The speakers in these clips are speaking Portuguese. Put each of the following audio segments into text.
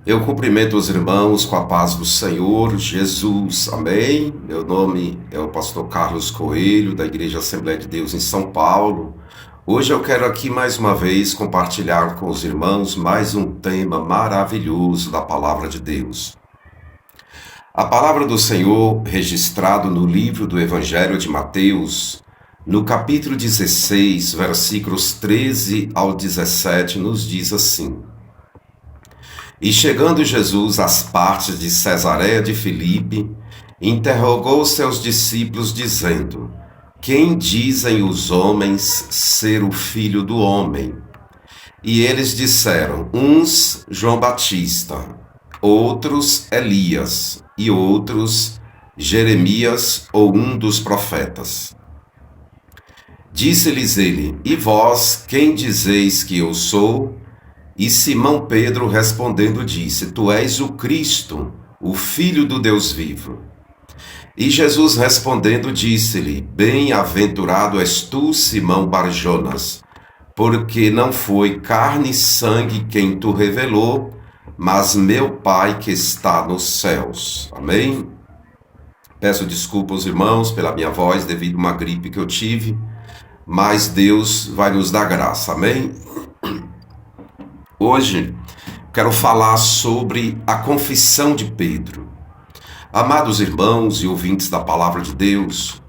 Eu cumprimento os irmãos com a paz do Senhor Jesus, amém? Meu nome é o pastor Carlos Coelho, da Igreja Assembleia de Deus em São Paulo. Hoje eu quero aqui mais uma vez compartilhar com os irmãos mais um tema maravilhoso da Palavra de Deus. A Palavra do Senhor, registrado no livro do Evangelho de Mateus, no capítulo 16, versículos 13 ao 17, nos diz assim: E chegando Jesus às partes de Cesareia de Filipe, interrogou seus discípulos, dizendo: Quem dizem os homens ser o Filho do Homem? E eles disseram: uns João Batista, outros Elias, e outros Jeremias ou um dos profetas. Disse-lhes ele: E vós, quem dizeis que eu sou? E Simão Pedro respondendo disse: Tu és o Cristo, o Filho do Deus vivo. E Jesus respondendo disse-lhe: Bem-aventurado és tu, Simão Barjonas, porque não foi carne e sangue quem tu revelou, mas meu Pai que está nos céus. Amém? Peço desculpa aos irmãos pela minha voz devido a uma gripe que eu tive, mas Deus vai nos dar graça. Amém? Hoje quero falar sobre a confissão de Pedro. Amados irmãos e ouvintes da Palavra de Deus,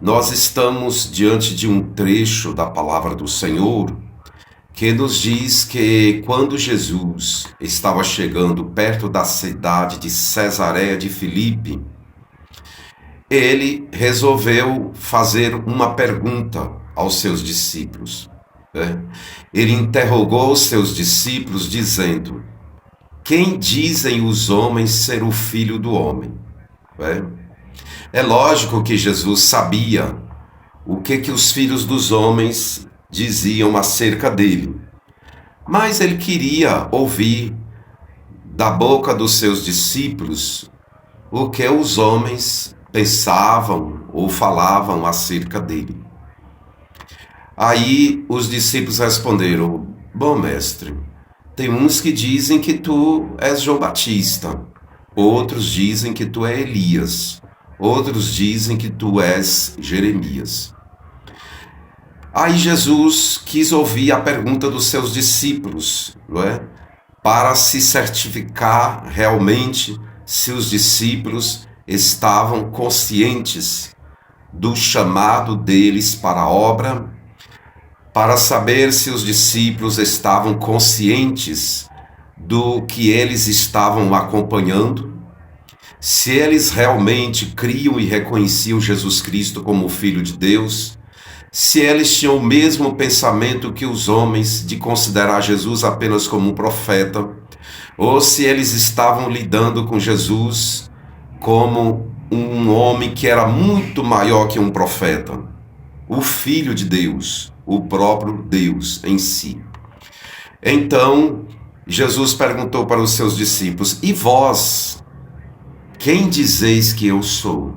nós estamos diante de um trecho da Palavra do Senhor que nos diz que quando Jesus estava chegando perto da cidade de Cesareia de Filipe, ele resolveu fazer uma pergunta aos seus discípulos. Ele interrogou os seus discípulos dizendo: Quem dizem os homens ser o Filho do Homem? É lógico que Jesus sabia o que os filhos dos homens diziam acerca dele, mas ele queria ouvir da boca dos seus discípulos o que os homens pensavam ou falavam acerca dele. Aí os discípulos responderam: Bom, mestre, tem uns que dizem que tu és João Batista, outros dizem que tu és Elias, outros dizem que tu és Jeremias. Aí Jesus quis ouvir a pergunta dos seus discípulos, não é? Para se certificar realmente se os discípulos estavam conscientes do chamado deles para a obra, para saber se os discípulos estavam conscientes do que eles estavam acompanhando, se eles realmente criam e reconheciam Jesus Cristo como o Filho de Deus, se eles tinham o mesmo pensamento que os homens de considerar Jesus apenas como um profeta, ou se eles estavam lidando com Jesus como um homem que era muito maior que um profeta, o Filho de Deus, o próprio Deus em si. Então, Jesus perguntou para os seus discípulos: E vós, quem dizeis que eu sou?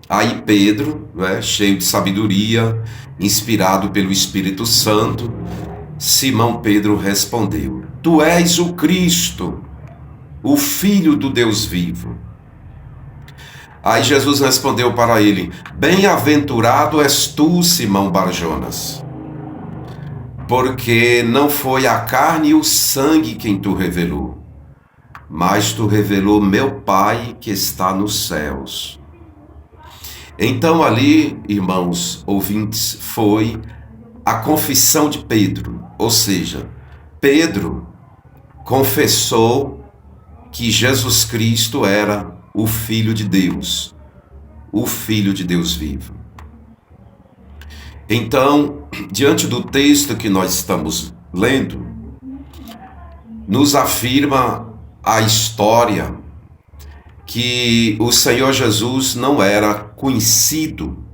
Aí Pedro, cheio de sabedoria, inspirado pelo Espírito Santo, Simão Pedro respondeu: Tu és o Cristo, o Filho do Deus vivo. Aí Jesus respondeu para ele: Bem-aventurado és tu, Simão Barjonas, porque não foi a carne e o sangue quem tu revelou, mas tu revelou meu Pai que está nos céus. Então ali, irmãos ouvintes, foi a confissão de Pedro, ou seja, Pedro confessou que Jesus Cristo era o Filho de Deus, o Filho de Deus vivo. Então, diante do texto que nós estamos lendo, nos afirma a história que o Senhor Jesus não era conhecido,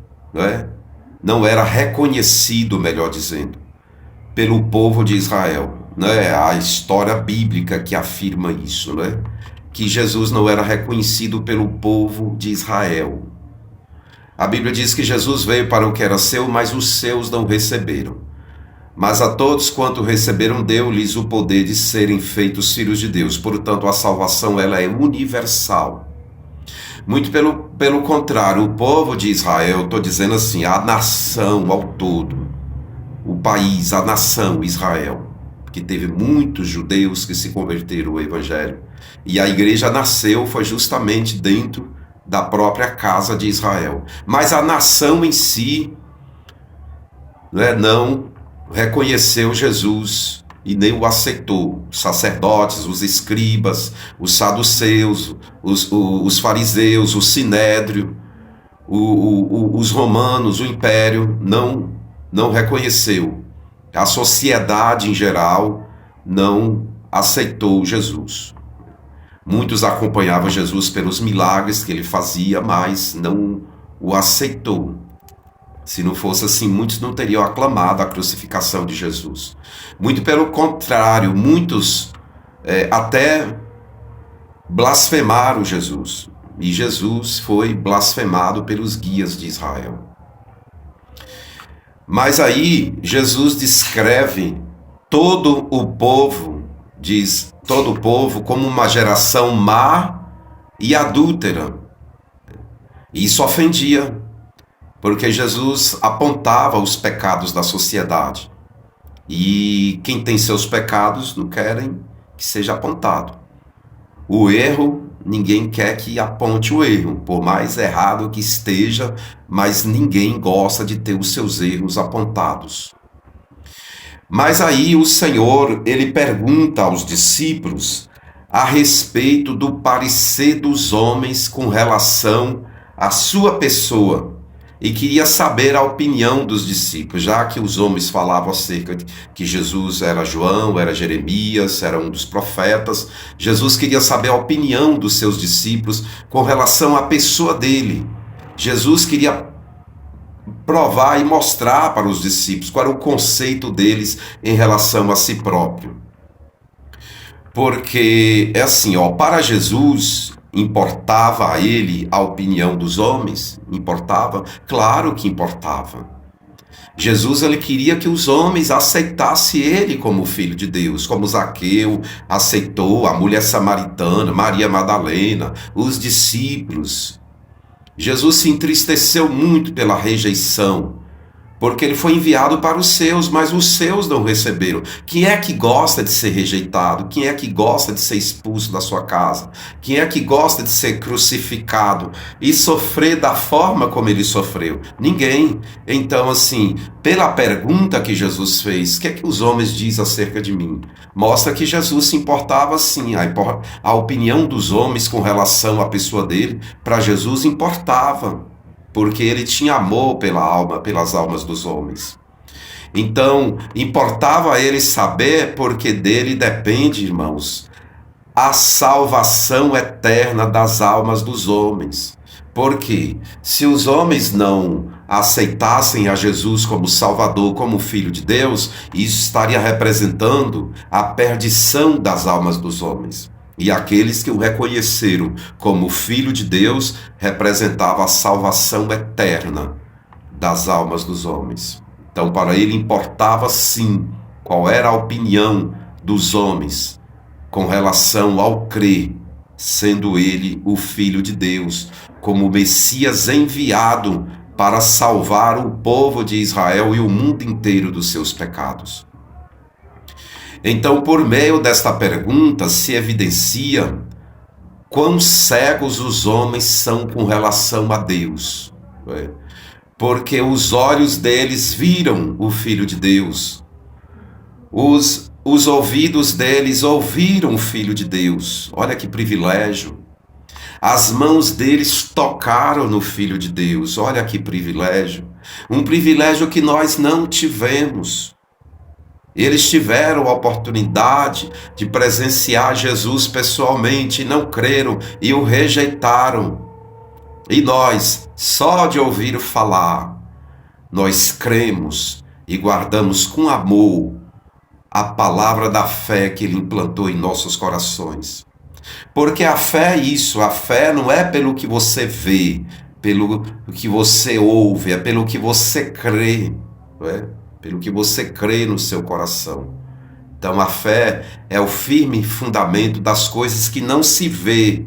não era reconhecido, melhor dizendo, pelo povo de Israel. A história bíblica que afirma isso, que Jesus não era reconhecido pelo povo de Israel. A Bíblia diz que Jesus veio para o que era seu, mas os seus não receberam. Mas a todos quanto receberam, deu-lhes o poder de serem feitos filhos de Deus. Portanto, a salvação ela é universal. Muito pelo contrário, o povo de Israel, estou dizendo assim, a nação ao todo, o país, a nação Israel, que teve muitos judeus que se converteram ao Evangelho. E a igreja nasceu, foi justamente dentro da própria casa de Israel. Mas a nação em si, né, não reconheceu Jesus e nem o aceitou. Os sacerdotes, os escribas, os saduceus, os fariseus, o sinédrio, os romanos, o império, não reconheceu. A sociedade em geral não aceitou Jesus. Muitos acompanhavam Jesus pelos milagres que ele fazia, mas não o aceitou. Se não fosse assim, muitos não teriam aclamado a crucificação de Jesus. Muito pelo contrário, muitos até blasfemaram Jesus. E Jesus foi blasfemado pelos guias de Israel. Mas aí Jesus descreve todo o povo, diz todo o povo, como uma geração má e adúltera. E isso ofendia, porque Jesus apontava os pecados da sociedade. E quem tem seus pecados não querem que seja apontado. O erro, ninguém quer que aponte o erro, por mais errado que esteja, mas ninguém gosta de ter os seus erros apontados. Mas aí o Senhor, ele pergunta aos discípulos a respeito do parecer dos homens com relação à sua pessoa. E queria saber a opinião dos discípulos, já que os homens falavam acerca de que Jesus era João, era Jeremias, era um dos profetas. Jesus queria saber a opinião dos seus discípulos com relação à pessoa dele. Jesus queria provar e mostrar para os discípulos qual era o conceito deles em relação a si próprio. Porque é assim, para Jesus importava a ele a opinião dos homens? Importava? Claro que importava. Jesus, ele queria que os homens aceitassem ele como filho de Deus, como Zaqueu aceitou, a mulher samaritana, Maria Madalena, os discípulos. Jesus se entristeceu muito pela rejeição, porque ele foi enviado para os seus, mas os seus não receberam. Quem é que gosta de ser rejeitado? Quem é que gosta de ser expulso da sua casa? Quem é que gosta de ser crucificado e sofrer da forma como ele sofreu? Ninguém. Então, assim, pela pergunta que Jesus fez, o que é que os homens dizem acerca de mim? Mostra que Jesus se importava sim. A opinião dos homens com relação à pessoa dele, para Jesus importava, porque ele tinha amor pela alma, pelas almas dos homens. Então, importava a ele saber, porque dele depende, irmãos, a salvação eterna das almas dos homens. Porque se os homens não aceitassem a Jesus como Salvador, como Filho de Deus, isso estaria representando a perdição das almas dos homens. E aqueles que o reconheceram como Filho de Deus representava a salvação eterna das almas dos homens. Então, para ele importava sim qual era a opinião dos homens com relação ao crer, sendo ele o Filho de Deus, como o Messias enviado para salvar o povo de Israel e o mundo inteiro dos seus pecados. Então, por meio desta pergunta, se evidencia quão cegos os homens são com relação a Deus. Porque os olhos deles viram o Filho de Deus, os ouvidos deles ouviram o Filho de Deus. Olha que privilégio. As mãos deles tocaram no Filho de Deus. Olha que privilégio. Um privilégio que nós não tivemos. Eles tiveram a oportunidade de presenciar Jesus pessoalmente e não creram e o rejeitaram. E nós, só de ouvir falar, nós cremos e guardamos com amor a palavra da fé que Ele implantou em nossos corações. Porque a fé é isso, a fé não é pelo que você vê, pelo que você ouve, é pelo que você crê, não é? pelo que você crê no seu coração. Então a fé é o firme fundamento das coisas que não se vê,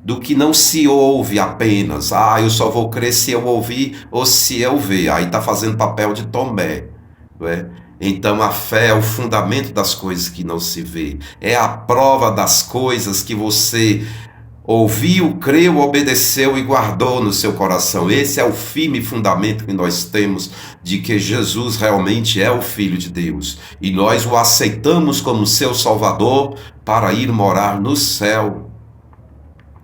do que não se ouve apenas. Ah, eu só vou crer se eu ouvir ou se eu ver. Aí está fazendo papel de Tomé, não é? Então a fé é o fundamento das coisas que não se vê. É a prova das coisas que você ouviu, creu, obedeceu e guardou no seu coração. Esse é o firme fundamento que nós temos de que Jesus realmente é o Filho de Deus. E nós o aceitamos como seu Salvador para ir morar no céu.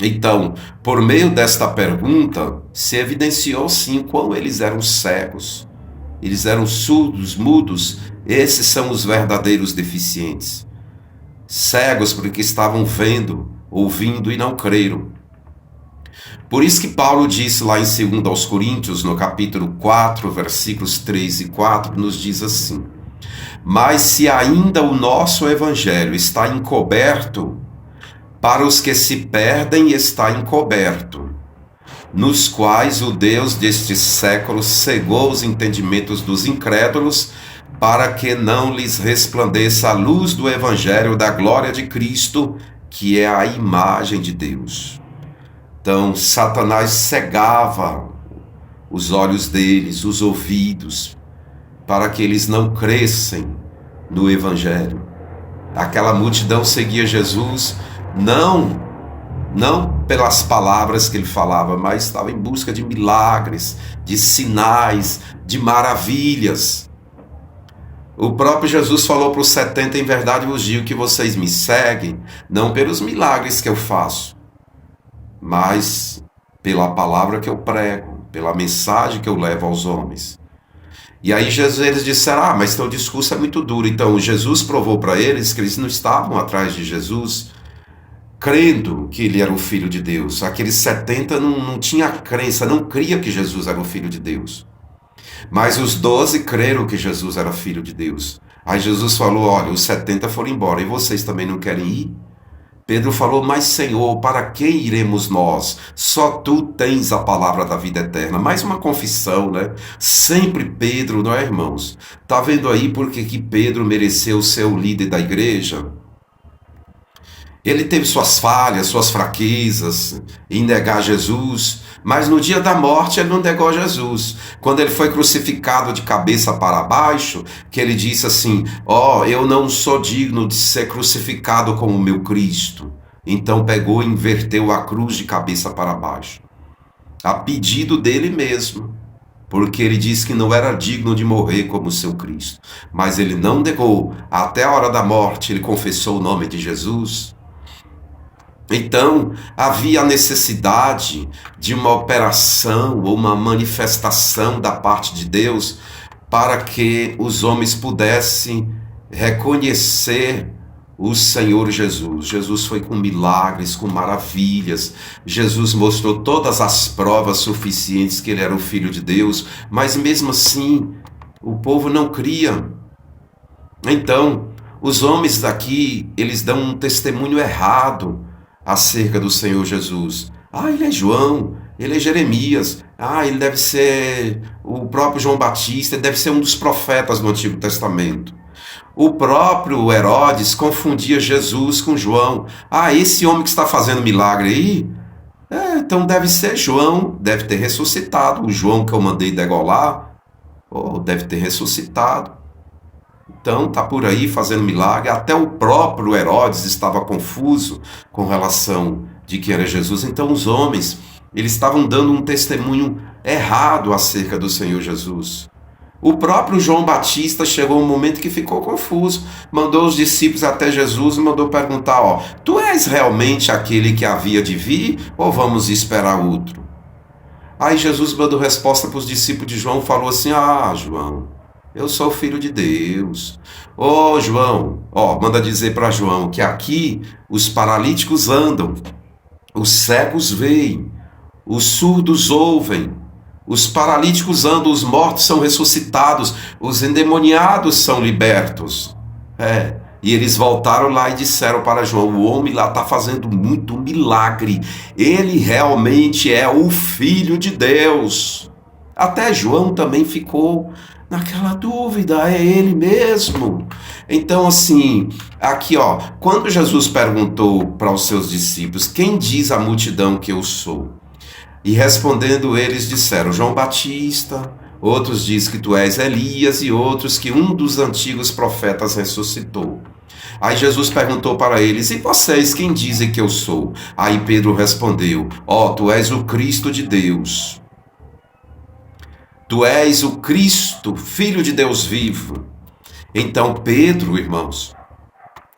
Então, por meio desta pergunta, se evidenciou sim quão eles eram cegos. Eles eram surdos, mudos. Esses são os verdadeiros deficientes. Cegos porque estavam vendo, ouvindo e não creram. Por isso que Paulo disse lá em 2 aos Coríntios, no capítulo 4, versículos 3 e 4, nos diz assim: mas se ainda o nosso evangelho está encoberto, para os que se perdem está encoberto, nos quais o Deus deste século cegou os entendimentos dos incrédulos, para que não lhes resplandeça a luz do evangelho da glória de Cristo, que é a imagem de Deus. Então, Satanás cegava os olhos deles, os ouvidos, para que eles não crescem no evangelho. Aquela multidão seguia Jesus, não pelas palavras que ele falava, mas estava em busca de milagres, de sinais, de maravilhas. O próprio Jesus falou para os 70, em verdade vos digo que vocês me seguem, não pelos milagres que eu faço, mas pela palavra que eu prego, pela mensagem que eu levo aos homens. E aí eles disseram, mas teu discurso é muito duro. Então Jesus provou para eles que eles não estavam atrás de Jesus crendo que ele era o Filho de Deus. Aqueles 70 não tinha crença, não cria que Jesus era o Filho de Deus. Mas os 12 creram que Jesus era Filho de Deus. Aí Jesus falou, olha, os 70 foram embora, e vocês também não querem ir? Pedro falou, mas Senhor, para quem iremos nós? Só tu tens a palavra da vida eterna. Mais uma confissão, né? Sempre Pedro, não é, irmãos? Tá vendo aí porque que Pedro mereceu ser o líder da igreja? Ele teve suas falhas, suas fraquezas em negar Jesus, mas no dia da morte ele não negou Jesus. Quando ele foi crucificado de cabeça para baixo, que ele disse assim, eu não sou digno de ser crucificado como o meu Cristo. Então pegou e inverteu a cruz de cabeça para baixo, a pedido dele mesmo, porque ele disse que não era digno de morrer como o seu Cristo. Mas ele não negou, até a hora da morte ele confessou o nome de Jesus. Então, havia a necessidade de uma operação ou uma manifestação da parte de Deus para que os homens pudessem reconhecer o Senhor Jesus. Jesus foi com milagres, com maravilhas. Jesus mostrou todas as provas suficientes que ele era o Filho de Deus, mas mesmo assim, o povo não cria. Então, os homens daqui, eles dão um testemunho errado acerca do Senhor Jesus. Ele é João, ele é Jeremias, ele deve ser o próprio João Batista, ele deve ser um dos profetas do Antigo Testamento. O próprio Herodes confundia Jesus com João. Esse homem que está fazendo milagre aí, então deve ser João, deve ter ressuscitado. O João que eu mandei degolar, deve ter ressuscitado. Então está por aí fazendo milagre. Até o próprio Herodes estava confuso com relação de que era Jesus. Então os homens, eles estavam dando um testemunho errado acerca do Senhor Jesus. O próprio João Batista chegou um momento que ficou confuso. Mandou os discípulos até Jesus e mandou perguntar, tu és realmente aquele que havia de vir ou vamos esperar outro? Aí Jesus mandou resposta para os discípulos de João, falou assim, João, eu sou o Filho de Deus. João, manda dizer para João que aqui os paralíticos andam, os cegos veem, os surdos ouvem, os paralíticos andam, os mortos são ressuscitados, os endemoniados são libertos. E eles voltaram lá e disseram para João, o homem lá está fazendo muito milagre, ele realmente é o Filho de Deus. Até João também ficou naquela dúvida, é ele mesmo? Então, assim, aqui, ó, quando Jesus perguntou para os seus discípulos, quem diz a multidão que eu sou? E respondendo eles disseram, João Batista, outros dizem que tu és Elias e outros que um dos antigos profetas ressuscitou. Aí Jesus perguntou para eles, e vocês quem dizem que eu sou? Aí Pedro respondeu, tu és o Cristo de Deus. Tu és o Cristo, Filho de Deus vivo. Então Pedro, irmãos,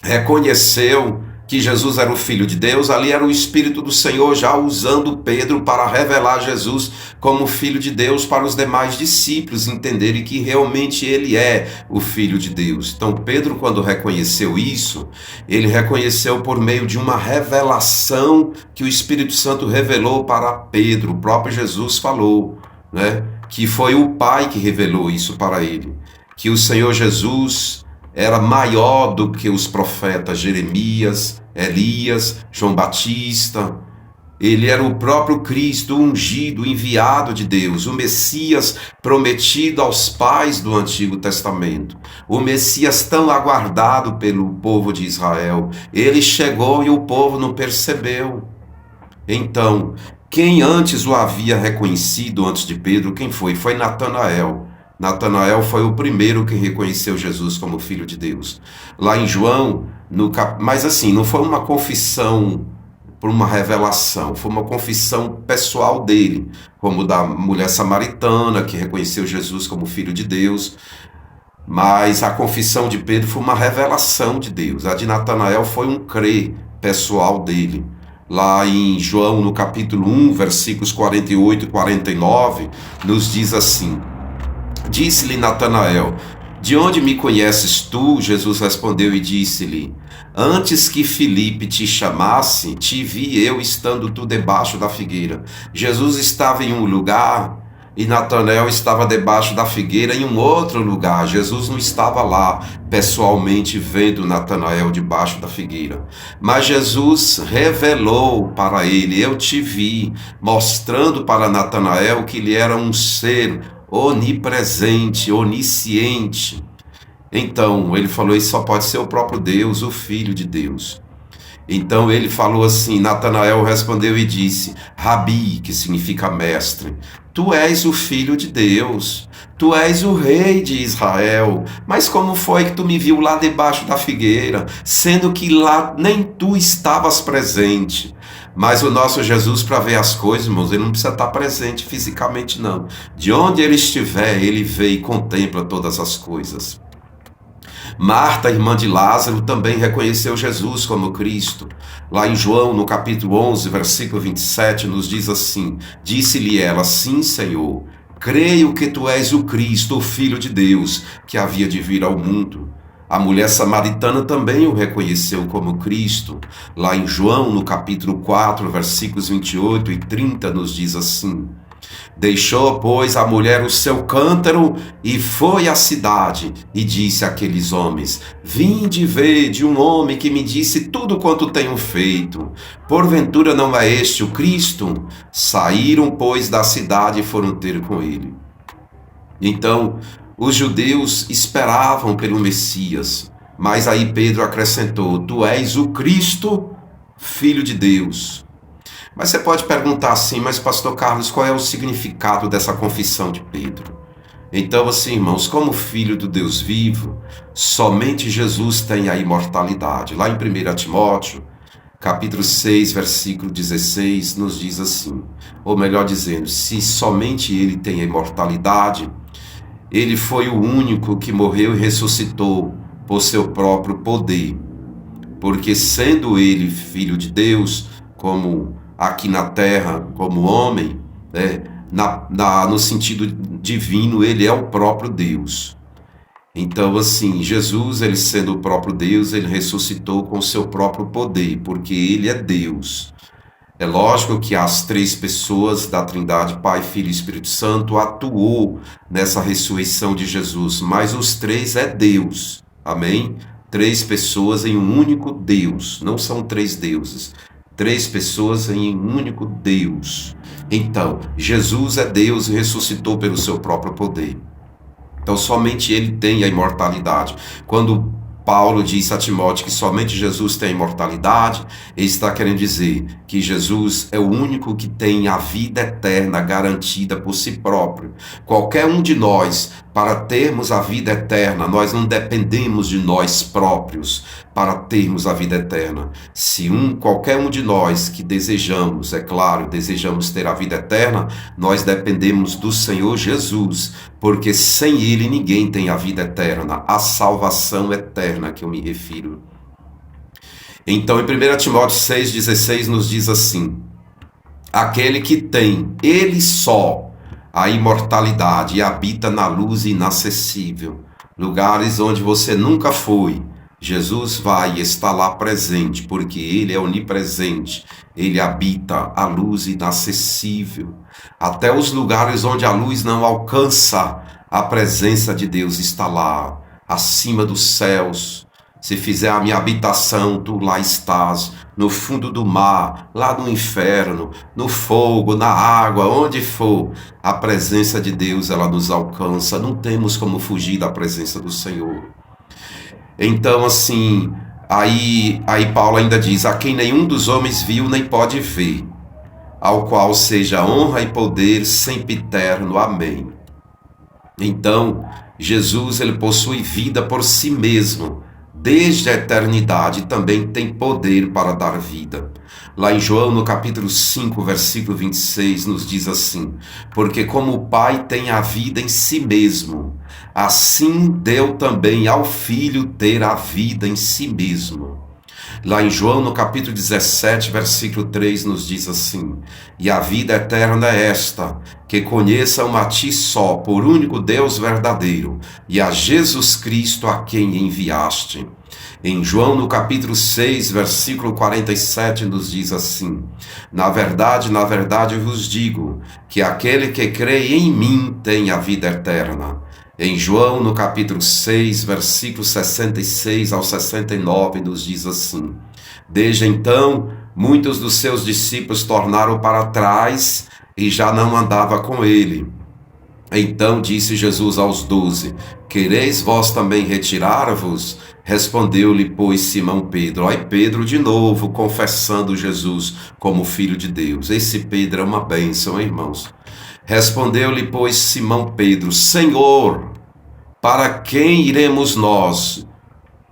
reconheceu que Jesus era o Filho de Deus, ali era o Espírito do Senhor já usando Pedro para revelar Jesus como Filho de Deus para os demais discípulos entenderem que realmente ele é o Filho de Deus. Então Pedro, quando reconheceu isso, ele reconheceu por meio de uma revelação que o Espírito Santo revelou para Pedro, o próprio Jesus falou, né? Que foi o Pai que revelou isso para ele, que o Senhor Jesus era maior do que os profetas Jeremias, Elias, João Batista. Ele era o próprio Cristo ungido, enviado de Deus, o Messias prometido aos pais do Antigo Testamento, o Messias tão aguardado pelo povo de Israel. Ele chegou e o povo não percebeu. Então, quem antes o havia reconhecido antes de Pedro, quem foi? Foi Natanael. Natanael foi o primeiro que reconheceu Jesus como Filho de Deus. Lá em João, mas assim, não foi uma confissão por uma revelação, foi uma confissão pessoal dele, como da mulher samaritana, que reconheceu Jesus como Filho de Deus. Mas a confissão de Pedro foi uma revelação de Deus. A de Natanael foi um crer pessoal dele. Lá em João, no capítulo 1, versículos 48 e 49, nos diz assim, disse-lhe Natanael, de onde me conheces tu? Jesus respondeu e disse-lhe, antes que Filipe te chamasse, te vi eu estando tu debaixo da figueira. Jesus estava em um lugar e Natanael estava debaixo da figueira em um outro lugar. Jesus não estava lá pessoalmente vendo Natanael debaixo da figueira. Mas Jesus revelou para ele, eu te vi, mostrando para Natanael que ele era um ser onipresente, onisciente. Então, ele falou, isso só pode ser o próprio Deus, o Filho de Deus. Então ele falou assim, Natanael respondeu e disse, Rabi, que significa mestre, tu és o Filho de Deus, tu és o Rei de Israel, mas como foi que tu me viu lá debaixo da figueira, sendo que lá nem tu estavas presente? Mas o nosso Jesus, para ver as coisas, irmãos, ele não precisa estar presente fisicamente, não. De onde ele estiver, ele vê e contempla todas as coisas. Marta, irmã de Lázaro, também reconheceu Jesus como Cristo. Lá em João, no capítulo 11, versículo 27, nos diz assim, disse-lhe ela, sim, Senhor, creio que tu és o Cristo, o Filho de Deus, que havia de vir ao mundo. A mulher samaritana também o reconheceu como Cristo. Lá em João, no capítulo 4, versículos 28 e 30, nos diz assim, deixou, pois, a mulher o seu cântaro e foi à cidade e disse àqueles homens, vinde ver de um homem que me disse tudo quanto tenho feito. Porventura não é este o Cristo? Saíram, pois, da cidade e foram ter com ele. Então, os judeus esperavam pelo Messias, mas aí Pedro acrescentou, tu és o Cristo, Filho de Deus. Mas você pode perguntar assim, mas pastor Carlos, qual é o significado dessa confissão de Pedro? Então assim, irmãos, como filho do Deus vivo, somente Jesus tem a imortalidade. Lá em 1 Timóteo, capítulo 6, versículo 16, nos diz assim, ou melhor dizendo, se somente ele tem a imortalidade, ele foi o único que morreu e ressuscitou por seu próprio poder, porque sendo ele filho de Deus, como aqui na terra, como homem, né, no sentido divino, ele é o próprio Deus. Então, assim, Jesus, ele sendo o próprio Deus, ele ressuscitou com o seu próprio poder, porque ele é Deus. É lógico que as três pessoas da Trindade, Pai, Filho e Espírito Santo, atuou nessa ressurreição de Jesus, mas os três é Deus, amém? Três pessoas em um único Deus, não são três deuses, três pessoas em um único Deus. Então, Jesus é Deus e ressuscitou pelo seu próprio poder. Então somente ele tem a imortalidade. Quando Paulo disse a Timóteo que somente Jesus tem a imortalidade, ele está querendo dizer que Jesus é o único que tem a vida eterna garantida por si próprio. Qualquer um de nós, para termos a vida eterna, nós não dependemos de nós próprios para termos a vida eterna. Se qualquer um de nós que desejamos, é claro, desejamos ter a vida eterna, nós dependemos do Senhor Jesus, porque sem Ele ninguém tem a vida eterna, a salvação eterna que eu me refiro. Então, em 1 Timóteo 6,16 nos diz assim: aquele que tem, ele só, a imortalidade e habita na luz inacessível, lugares onde você nunca foi, Jesus vai estar lá presente, porque Ele é onipresente, Ele habita a luz inacessível. Até os lugares onde a luz não alcança, a presença de Deus está lá, acima dos céus. Se fizer a minha habitação, tu lá estás, no fundo do mar, lá no inferno, no fogo, na água, onde for, a presença de Deus, ela nos alcança, não temos como fugir da presença do Senhor. Então, assim, aí Paulo ainda diz: a quem nenhum dos homens viu nem pode ver, ao qual seja honra e poder sempiterno. Amém. Então, Jesus, ele possui vida por si mesmo, desde a eternidade, e também tem poder para dar vida. Lá em João, no capítulo 5, versículo 26, nos diz assim: porque como o Pai tem a vida em si mesmo, assim deu também ao Filho ter a vida em si mesmo. Lá em João, no capítulo 17, versículo 3, nos diz assim: e a vida eterna é esta, que conheçam a ti só, por único Deus verdadeiro, e a Jesus Cristo a quem enviaste. Em João, no capítulo 6, versículo 47, nos diz assim: na verdade, eu vos digo, que aquele que crê em mim tem a vida eterna. Em João, no capítulo 6, versículos 66 ao 69, nos diz assim: desde então, muitos dos seus discípulos tornaram para trás e já não andava com ele. Então disse Jesus aos 12: quereis vós também retirar-vos? Respondeu-lhe, pois, Simão Pedro. Aí Pedro de novo confessando Jesus como Filho de Deus. Esse Pedro é uma bênção, hein, irmãos? Respondeu-lhe, pois, Simão Pedro: Senhor, para quem iremos nós?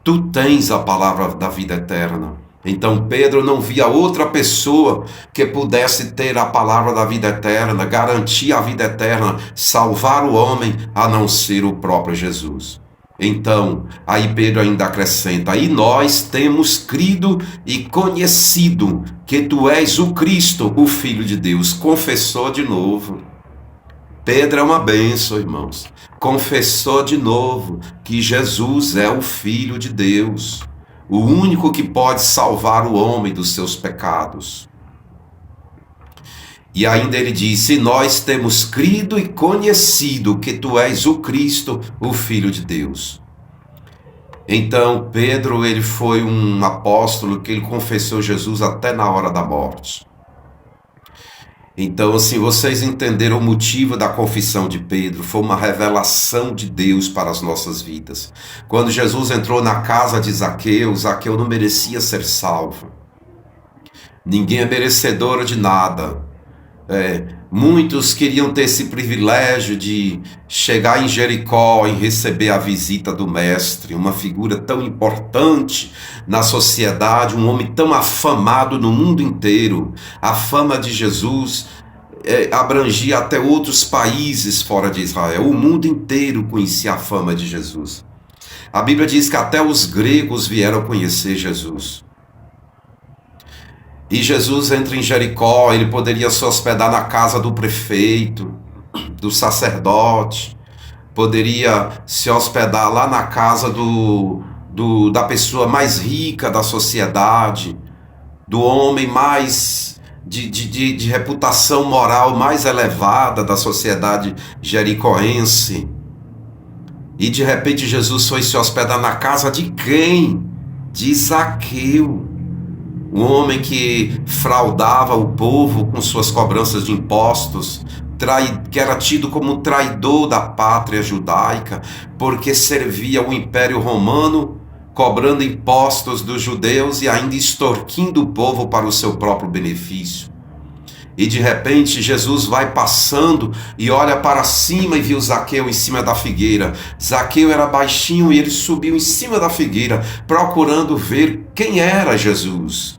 Tu tens a palavra da vida eterna. Então Pedro não via outra pessoa que pudesse ter a palavra da vida eterna, garantir a vida eterna, salvar o homem, a não ser o próprio Jesus. Então, aí Pedro ainda acrescenta: e nós temos crido e conhecido que tu és o Cristo, o Filho de Deus. Confessou de novo. Pedro é uma bênção, irmãos. Confessou de novo que Jesus é o Filho de Deus, o único que pode salvar o homem dos seus pecados. E ainda ele disse: nós temos crido e conhecido que tu és o Cristo, o Filho de Deus. Então Pedro, ele foi um apóstolo que ele confessou Jesus até na hora da morte. Então, assim, vocês entenderam o motivo da confissão de Pedro. Foi uma revelação de Deus para as nossas vidas. Quando Jesus entrou na casa de Zaqueu, Zaqueu não merecia ser salvo. Ninguém é merecedor de nada. Muitos queriam ter esse privilégio de chegar em Jericó e receber a visita do mestre, uma figura tão importante na sociedade, um homem tão afamado no mundo inteiro. A fama de Jesus abrangia até outros países fora de Israel. O mundo inteiro conhecia a fama de Jesus. A Bíblia diz que até os gregos vieram conhecer Jesus. E Jesus entra em Jericó, ele poderia se hospedar na casa do prefeito, do sacerdote, poderia se hospedar lá na casa da pessoa mais rica da sociedade, do homem mais de reputação moral mais elevada da sociedade jericoense. E de repente Jesus foi se hospedar na casa de quem? De Zaqueu. Um homem que fraudava o povo com suas cobranças de impostos, que era tido como traidor da pátria judaica, porque servia o Império Romano, cobrando impostos dos judeus e ainda extorquindo o povo para o seu próprio benefício. E de repente Jesus vai passando e olha para cima e viu Zaqueu em cima da figueira. Zaqueu era baixinho e ele subiu em cima da figueira, procurando ver quem era Jesus.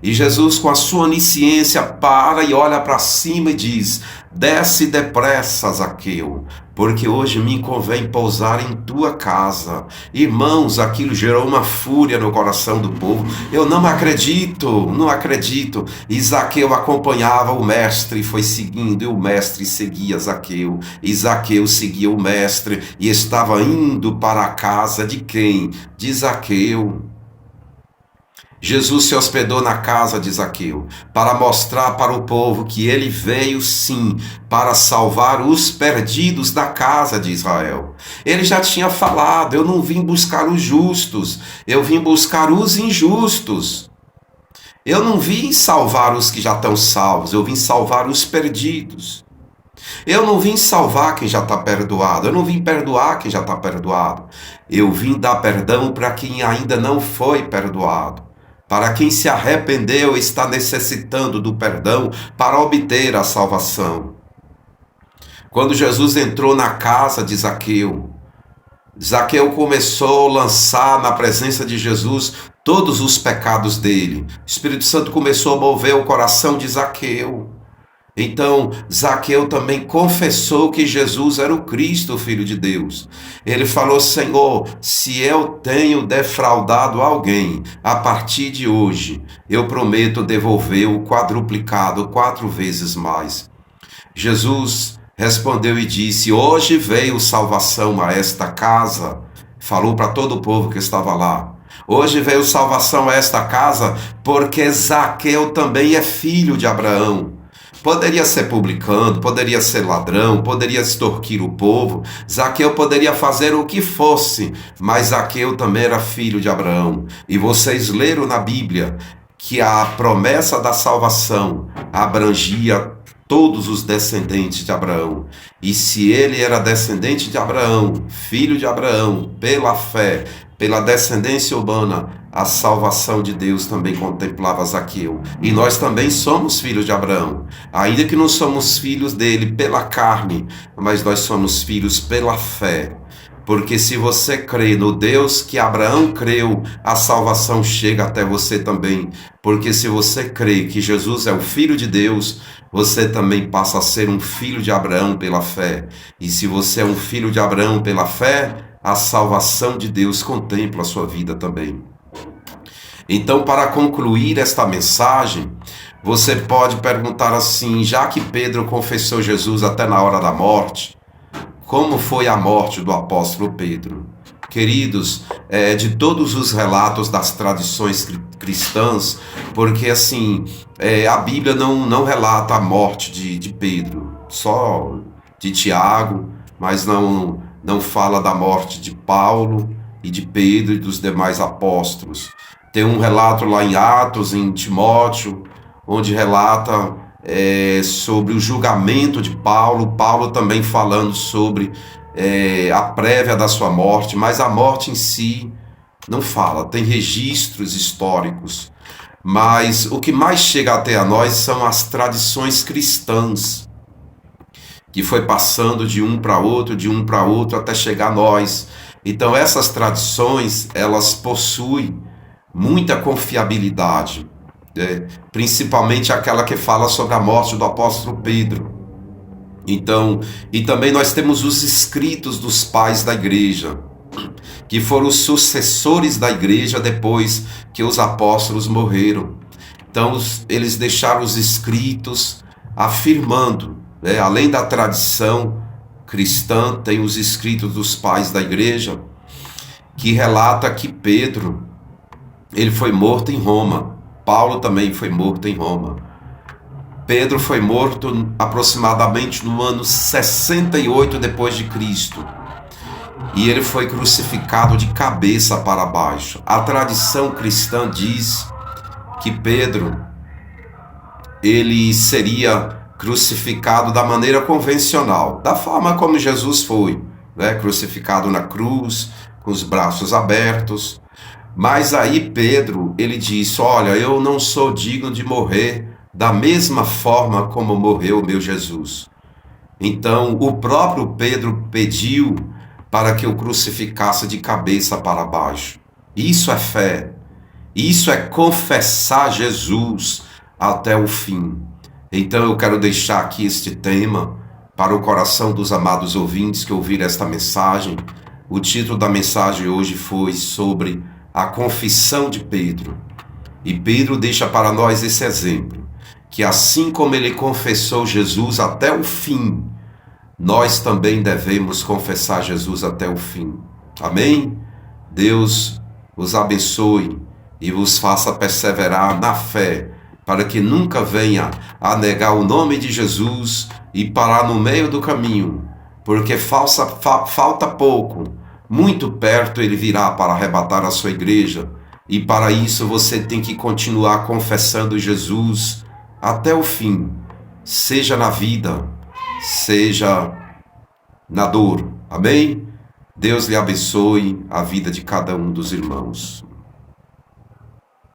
E Jesus, com a sua onisciência, para e olha para cima e diz: desce depressa, Zaqueu, porque hoje me convém pousar em tua casa. Irmãos, aquilo gerou uma fúria no coração do povo. Eu não acredito. E Zaqueu acompanhava o mestre e foi seguindo, e o mestre seguia Zaqueu. E Zaqueu seguia o mestre e estava indo para a casa de quem? De Zaqueu. Jesus se hospedou na casa de Zaqueu para mostrar para o povo que ele veio sim para salvar os perdidos da casa de Israel. Ele já tinha falado: eu não vim buscar os justos, eu vim buscar os injustos. Eu não vim salvar os que já estão salvos, eu vim salvar os perdidos. Eu não vim salvar quem já está perdoado, eu não vim perdoar quem já está perdoado. Eu vim dar perdão para quem ainda não foi perdoado. Para quem se arrependeu e está necessitando do perdão para obter a salvação. Quando Jesus entrou na casa de Zaqueu, Zaqueu começou a lançar na presença de Jesus todos os pecados dele. O Espírito Santo começou a mover o coração de Zaqueu. Então, Zaqueu também confessou que Jesus era o Cristo, o Filho de Deus. Ele falou: Senhor, se eu tenho defraudado alguém, a partir de hoje, eu prometo devolver o quadruplicado 4 vezes mais. Jesus respondeu e disse: hoje veio salvação a esta casa. Falou para todo o povo que estava lá. Hoje veio salvação a esta casa, porque Zaqueu também é filho de Abraão. Poderia ser publicano, poderia ser ladrão, poderia extorquir o povo. Zaqueu poderia fazer o que fosse, mas Zaqueu também era filho de Abraão. E vocês leram na Bíblia que a promessa da salvação abrangia todos os descendentes de Abraão. E se ele era descendente de Abraão, filho de Abraão, pela fé, pela descendência humana, a salvação de Deus também contemplava Zaqueu. E nós também somos filhos de Abraão, ainda que não somos filhos dele pela carne, mas nós somos filhos pela fé. Porque se você crê no Deus que Abraão creu, a salvação chega até você também. Porque se você crê que Jesus é o Filho de Deus, você também passa a ser um filho de Abraão pela fé. E se você é um filho de Abraão pela fé, a salvação de Deus contempla a sua vida também. Então, para concluir esta mensagem, você pode perguntar assim: já que Pedro confessou Jesus até na hora da morte, como foi a morte do apóstolo Pedro? Queridos, de todos os relatos das tradições cristãs, porque assim, a Bíblia não relata a morte de Pedro, só de Tiago, mas não fala da morte de Paulo e de Pedro e dos demais apóstolos. Tem um relato lá em Atos, em Timóteo, onde relata sobre o julgamento de Paulo, Paulo também falando sobre a prévia da sua morte, mas a morte em si não fala, tem registros históricos. Mas o que mais chega até a nós são as tradições cristãs, que foi passando de um para outro, até chegar a nós. Então essas tradições, elas possuem muita confiabilidade, principalmente aquela que fala sobre a morte do apóstolo Pedro. Então, e também nós temos os escritos dos pais da igreja, que foram os sucessores da igreja depois que os apóstolos morreram. Então, eles deixaram os escritos afirmando, além da tradição cristã, tem os escritos dos pais da igreja, que relata que Pedro, ele foi morto em Roma. Paulo também foi morto em Roma. Pedro foi morto aproximadamente no ano 68 depois de Cristo. E ele foi crucificado de cabeça para baixo. A tradição cristã diz que Pedro, ele seria crucificado da maneira convencional, da forma como Jesus foi, né? Crucificado na cruz, com os braços abertos. Mas aí Pedro, ele disse: olha, eu não sou digno de morrer da mesma forma como morreu o meu Jesus. Então o próprio Pedro pediu para que o crucificasse de cabeça para baixo. Isso é fé. Isso é confessar Jesus até o fim. Então eu quero deixar aqui este tema para o coração dos amados ouvintes que ouviram esta mensagem. O título da mensagem hoje foi sobre a confissão de Pedro. E Pedro deixa para nós esse exemplo, que assim como ele confessou Jesus até o fim, nós também devemos confessar Jesus até o fim. Amém? Deus os abençoe e vos faça perseverar na fé, para que nunca venha a negar o nome de Jesus e parar no meio do caminho, porque falta pouco, muito perto ele virá para arrebatar a sua igreja, e para isso você tem que continuar confessando Jesus até o fim, seja na vida, seja na dor. Amém? Deus lhe abençoe a vida de cada um dos irmãos.